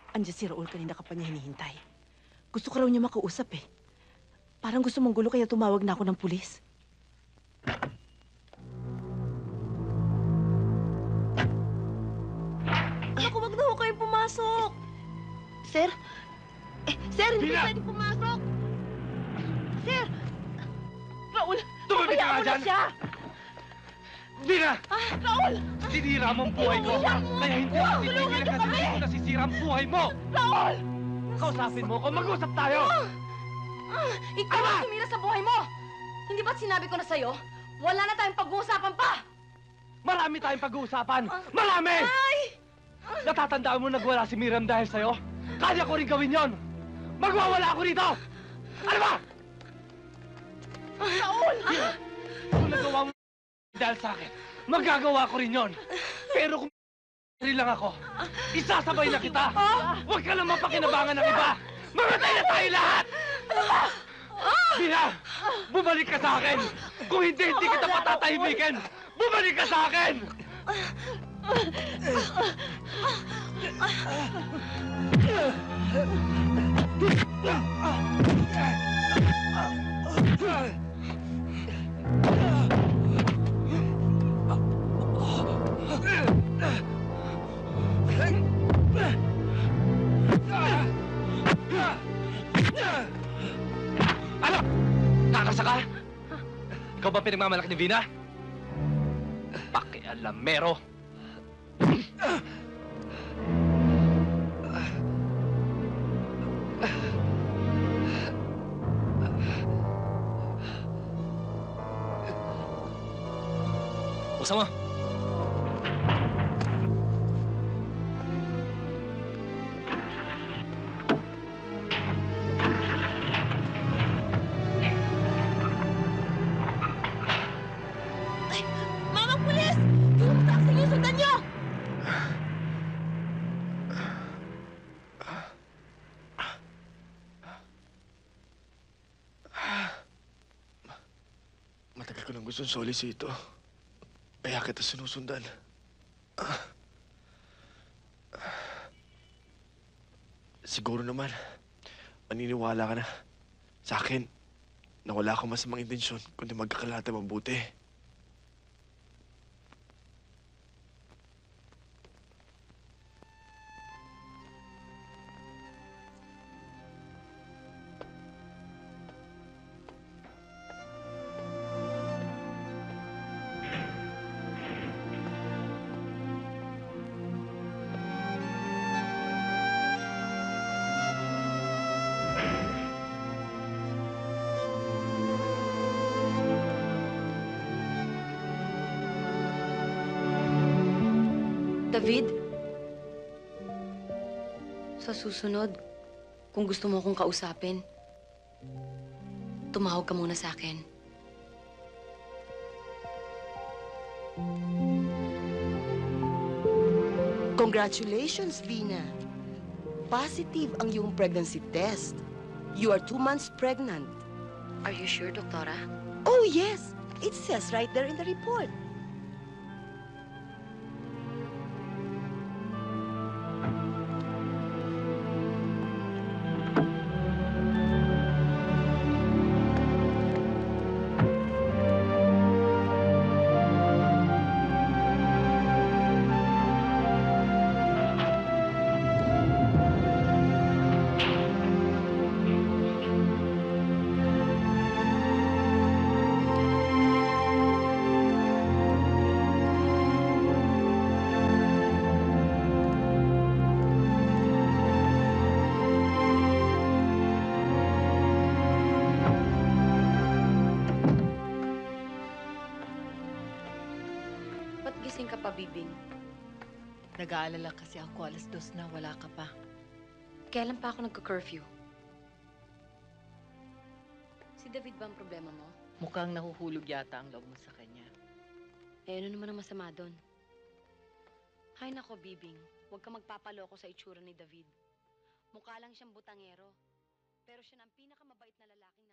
Andiyan si Raul, kanina ka pa niya hinihintay. Gusto ko raw niya makausap eh. Parang gusto mong gulo kaya tumawag na ako ng pulis. Naku, wag na ho kayong pumasok! Sir? Sir, hindi Bina! pwede pumasok! Sir! Raul! Tumabig ka nga hayaan mo na dyan! siya! Dina! Raul! Sinira mo ang buhay ko! Iwan mo! Kaya hindi ako Tulungan titigil niyo kasi kami! hindi ko nasisira ang buhay mo! Raul! Kausapin mo ako, mag-usap tayo! Ikaw ang sumira sa buhay mo! Hindi ba't sinabi ko na sa'yo? Wala na tayong pag-uusapan pa! Marami tayong pag-uusapan! Marami! Ay! Natatandaan mo nagwala si Miriam dahil sa'yo? Kaya ko rin gawin yon! Magwawala ako rito! Ano ba? Raul! Kung nagawa mo dahil sa akin, magagawa ko rin yon! Pero kung rin lang ako, isasabay na kita! Huwag ka lang mapakinabangan ng iba! Mamatay na tayo lahat! Bina! Bumalik ka sa akin! Kung hindi kita patatahimikin! Bumalik ka sa akin! Ano? Kakasaka? Ikaw ba pinagmamalaki ni Vina? Pakialamero! Buksan mo! Mamang pulis! Yung taxi niyo, sundan niyo! Matagal ko nang gustong solisi ito. Kaya kita sinusundan. Siguro naman, maniniwala ka na sa akin na wala akong masamang intensyon kundi magkakalata mabuti. David, sa susunod, kung gusto mo akong kausapin, tumawag ka muna sa akin. Congratulations, Vina. Positive ang iyong pregnancy test. You are 2 months pregnant. Are you sure, Doktora? Oh, yes. It says right there in the report. Ba't gising ka pa, Bibing? Nag-aalala kasi ako, 2:00 na, wala ka pa. Kailan pa ako nagka-curfew? Si David ba ang problema mo? Mukhang nahuhulog yata ang loob mo sa kanya. Eh, ano naman ang masama doon? Hay nako, Bibing. Huwag ka magpapaloko sa itsura ni David. Mukha lang siyang butangero. Pero siya na ang pinakamabait na lalaking